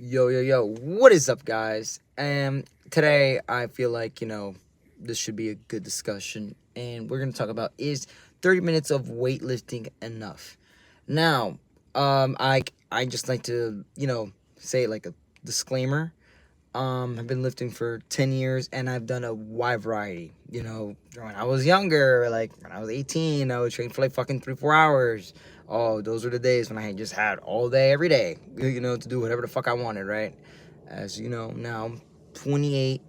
Yo, what is up, guys? Today I feel like, this should be a good discussion, and we're going to talk about, is 30 minutes of weightlifting enough? Now, I just like to, say like a disclaimer. I've been lifting for 10 years, and I've done a wide variety. When I was younger, like when I was 18, I would train for like fucking 3-4 hours. Oh, those were the days when I just had all day, every day, to do whatever the fuck I wanted, right? As you know, now I'm 28.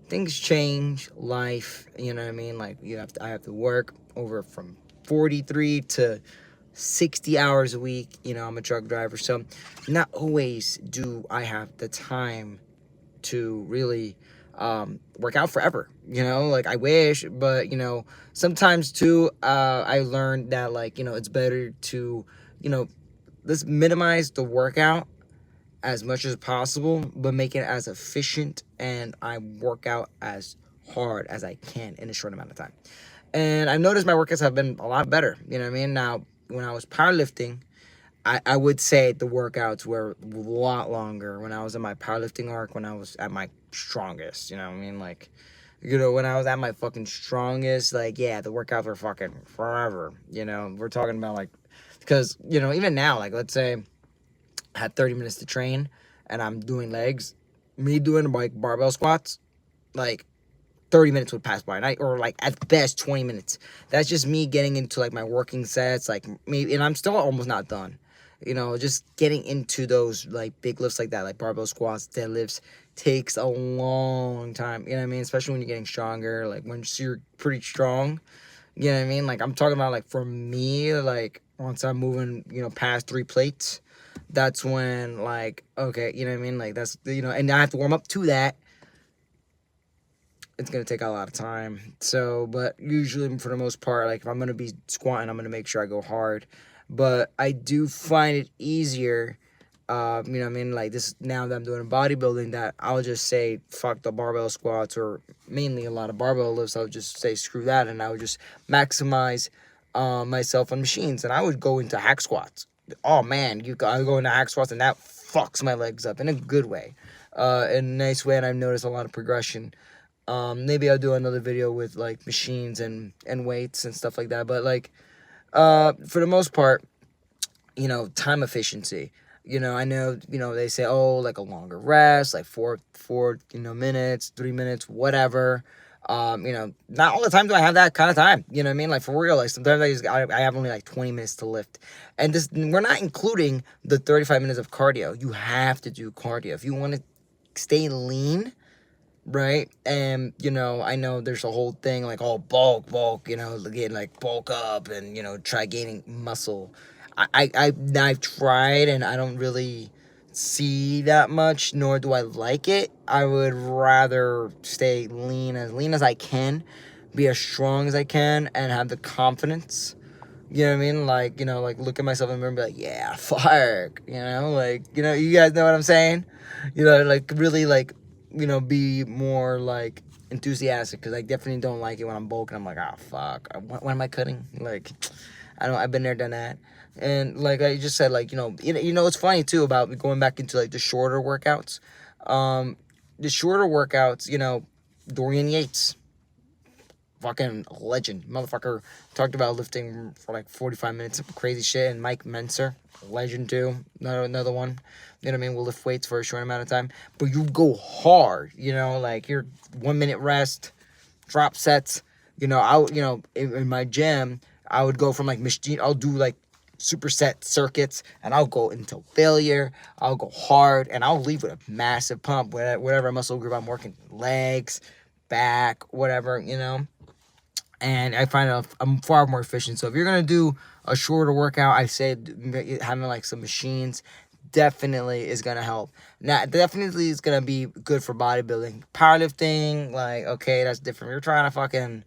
Things change, life, you know what I mean? Like, I have to work over from 43 to 60 hours a week. I'm a truck driver, so not always do I have the time to really work out forever. Like I wish, but sometimes too, I learned that, like, it's better to, let's minimize the workout as much as possible, but make it as efficient, and I work out as hard as I can in a short amount of time. And I've noticed my workouts have been a lot better. You know what I mean? Now, when I was powerlifting, I would say the workouts were a lot longer when I was in my powerlifting arc, when I was at my strongest, you know what I mean? Like, when I was at my fucking strongest, like, yeah, the workouts were fucking forever, We're talking about, like, because, even now, like, let's say I had 30 minutes to train and I'm doing legs, me doing, like, barbell squats, like, 30 minutes would pass by, or like at best 20 minutes. That's just me getting into like my working sets, like maybe, and I'm still almost not done. Just getting into those like big lifts like that, like barbell squats, deadlifts, takes a long time. You know what I mean? Especially when you're getting stronger, like when you're pretty strong. You know what I mean? Like I'm talking about, like, for me, like once I'm moving, past 3 plates, that's when, like, okay, you know what I mean? Like that's, and I have to warm up to that. It's going to take a lot of time. So, but usually for the most part, like if I'm going to be squatting, I'm going to make sure I go hard. But I do find it easier, like this, now that I'm doing bodybuilding, that I'll just say, fuck the barbell squats, or mainly a lot of barbell lifts. I'll just say, screw that. And I would just maximize myself on machines. And I would go into hack squats. Oh man, I go into hack squats, and that fucks my legs up in a good way, in a nice way. And I've noticed a lot of progression. Maybe I'll do another video with like machines and weights and stuff like that. But like, for the most part, time efficiency. I know, they say, oh, like a longer rest, like four, minutes, 3 minutes, whatever. Not all the time do I have that kind of time. You know what I mean? Like, for real, like sometimes I have only like 20 minutes to lift. And we're not including the 35 minutes of cardio. You have to do cardio if you want to stay lean. Right? And, I know there's a whole thing like, oh, bulk, getting like bulk up and, try gaining muscle. I've tried, and I don't really see that much, nor do I like it. I would rather stay lean as I can, be as strong as I can, and have the confidence. You know what I mean? Like, like look at myself in the mirror and be like, yeah, fuck. Like, you guys know what I'm saying? Like really, like, be more like enthusiastic, because I definitely don't like it when I'm bulking. I'm like, oh fuck, when am I cutting? Like, I've been there, done that. And like I just said, like, it's funny too about going back into like the shorter workouts. Dorian Yates, fucking legend, motherfucker, talked about lifting for like 45 minutes, crazy shit. And Mike Menser, legend too, another one. You know what I mean? We'll lift weights for a short amount of time, but you go hard. Like your 1 minute rest, drop sets. In my gym, I would go from like machine. I'll do like superset circuits, and I'll go until failure. I'll go hard, and I'll leave with a massive pump, whatever muscle group I'm working, legs, back, whatever. And I find I'm far more efficient. So if you're gonna do a shorter workout, I say having like some machines definitely is gonna help. Now, definitely is gonna be good for bodybuilding. Powerlifting, like, okay, that's different. You're trying to fucking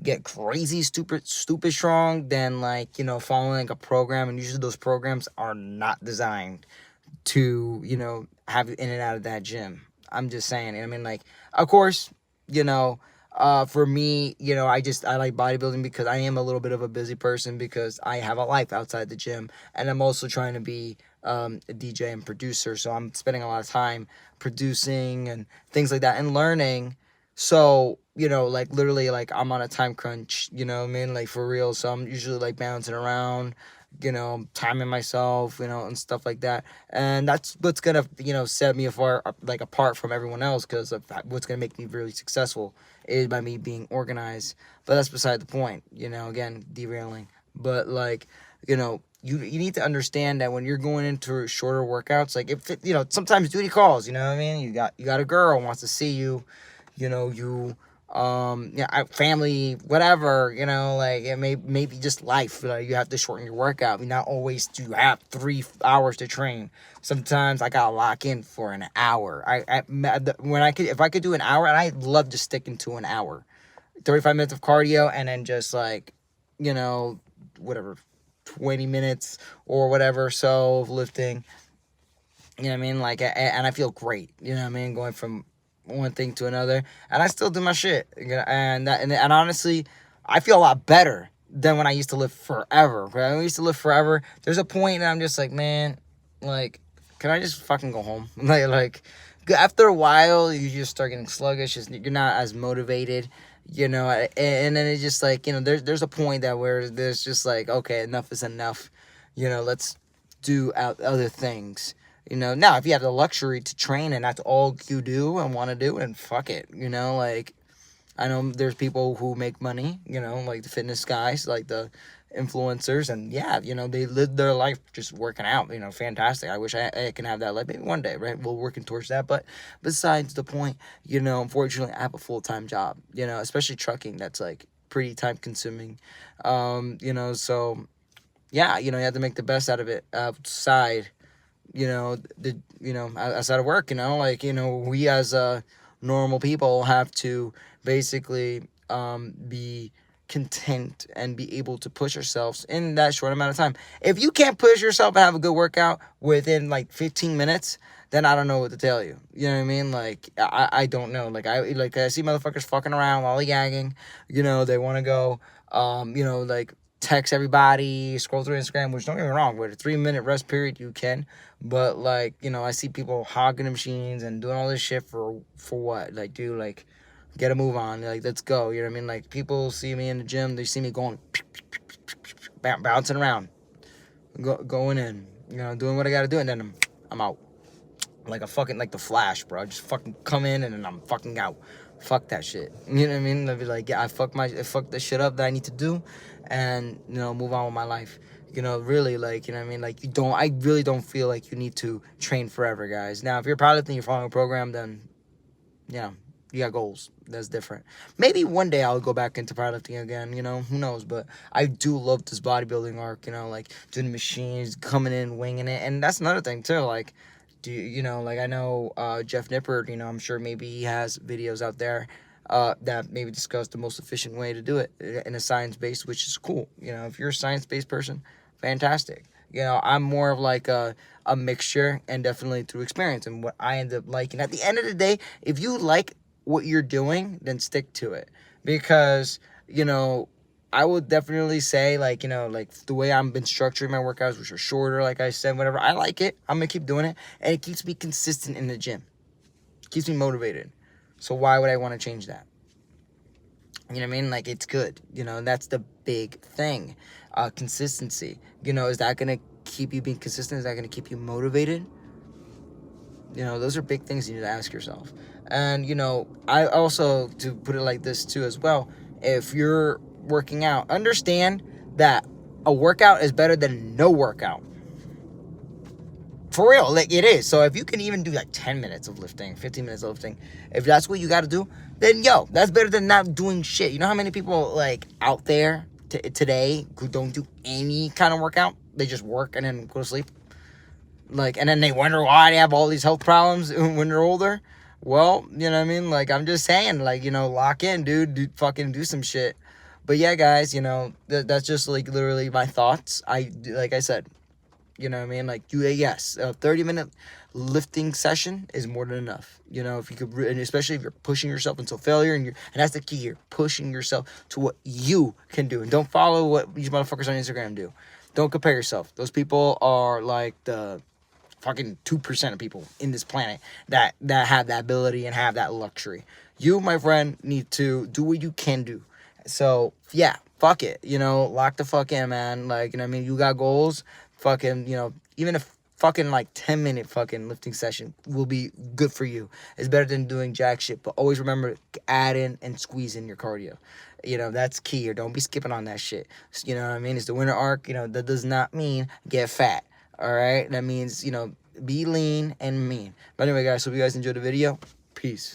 get crazy, stupid strong, then, like, following like a program, and usually those programs are not designed to, have you in and out of that gym. I'm just saying. I mean, like, of course, For me, you know, I like bodybuilding because I am a little bit of a busy person because I have a life outside the gym, and I'm also trying to be a DJ and producer. So I'm spending a lot of time producing and things like that and learning. So, you know, like literally like I'm on a time crunch, you know what I mean? Like for real. So I'm usually like bouncing around, you know, timing myself, you know, and stuff like that. And that's what's gonna, you know, set me apart from everyone else, because what's gonna make me really successful is by me being organized. But that's beside the point, you know, again, derailing. But like, you know, you need to understand that when you're going into shorter workouts, like if it, you know, sometimes duty calls, you know what I mean? You got a girl who wants to see you, you know, yeah, family, whatever, you know, like it maybe just life. Like you have to shorten your workout. Not always do you have 3 hours to train. Sometimes I gotta lock in for an hour. If I could do an hour, and I'd love to stick into an hour, 35 minutes of cardio, and then just like, you know, whatever, 20 minutes or whatever so of lifting. You know what I mean? Like, and I feel great. You know what I mean? Going from one thing to another, and I still do my shit. And honestly, I feel a lot better than when I used to live forever. When I used to live forever, there's a point that I'm just like, man, like, can I just fucking go home? like after a while, you just start getting sluggish. You're not as motivated, you know. And then it's just like, you know, there's a point that where there's just like, okay, enough is enough. You know, let's do other things. You know, now if you have the luxury to train and that's all you do and want to do, and fuck it, you know, like, I know there's people who make money, you know, like the fitness guys, like the influencers, and yeah, you know, they live their life just working out, you know, fantastic. I wish I can have that life, maybe one day, right? We're working towards that, but besides the point, you know, unfortunately, I have a full-time job, you know, especially trucking, that's like pretty time-consuming, you know, so yeah, you know, you have to make the best out of it outside, you know, outside of work, you know, like, you know, we as normal people have to basically be content and be able to push ourselves in that short amount of time. If you can't push yourself and have a good workout within like 15 minutes, then I don't know what to tell you. You know what I mean? Like, I don't know. Like, I see motherfuckers fucking around, lollygagging, you know, they want to go, you know, like, text everybody, scroll through Instagram, which don't get me wrong, with a 3-minute rest period, you can. But, like, you know, I see people hogging the machines and doing all this shit for what? Like, dude, like, get a move on. Like, let's go. You know what I mean? Like, people see me in the gym, they see me going, bouncing around, going in, you know, doing what I gotta do, and then I'm out. Like like the Flash, bro. I just fucking come in and then I'm fucking out. Fuck that shit. You know what I mean? I'd be like, yeah, I fuck the shit up that I need to do, and, you know, move on with my life. You know, really, like, you know what I mean? Like, I really don't feel like you need to train forever, guys. Now, if you're a pilot and you're following a program, then, you know, you got goals. That's different. Maybe one day I'll go back into powerlifting again, you know, who knows? But I do love this bodybuilding arc, you know, like doing the machines, coming in, winging it. And that's another thing, too. Like, you know, like I know Jeff Nippert, you know, I'm sure maybe he has videos out there that maybe discuss the most efficient way to do it in a science-based, which is cool. You know, if you're a science-based person, fantastic. You know, I'm more of like a mixture, and definitely through experience and what I end up liking. At the end of the day, if you like what you're doing, then stick to it. Because, you know, I would definitely say, like, you know, like the way I've been structuring my workouts, which are shorter, like I said, whatever, I like it. I'm going to keep doing it. And it keeps me consistent in the gym. It keeps me motivated. So why would I want to change that? You know what I mean? Like, it's good. You know, that's the big thing. Consistency. You know, is that going to keep you being consistent? Is that going to keep you motivated? You know, those are big things you need to ask yourself. And, you know, I also, to put it like this too as well, if you're working out, understand that a workout is better than no workout. For real, like it is. So if you can even do like 10 minutes of lifting, 15 minutes of lifting, if that's what you got to do, then yo, that's better than not doing shit. You know how many people like out there today who don't do any kind of workout? They just work and then go to sleep. Like, and then they wonder why they have all these health problems when they're older. Well, you know what I mean? Like, I'm just saying, like, you know, lock in, dude. Fucking do some shit. But yeah, guys, you know, that's just like literally my thoughts. Like I said, You know what I mean? Like, yes, a 30-minute lifting session is more than enough. You know, if you could, and especially if you're pushing yourself until failure, and that's the key here, pushing yourself to what you can do. And don't follow what these motherfuckers on Instagram do. Don't compare yourself. Those people are like the fucking 2% of people in this planet that have that ability and have that luxury. You, my friend, need to do what you can do. So, yeah, fuck it. You know, lock the fuck in, man. Like, you know what I mean? You got goals, fucking, you know, even if fucking like 10-minute fucking lifting session will be good for you. It's better than doing jack shit. But always remember to add in and squeeze in your cardio. You know, that's key. Or don't be skipping on that shit. You know what I mean? It's the winter arc. You know, that does not mean get fat. All right? That means, you know, be lean and mean. But anyway, guys, hope you guys enjoyed the video. Peace.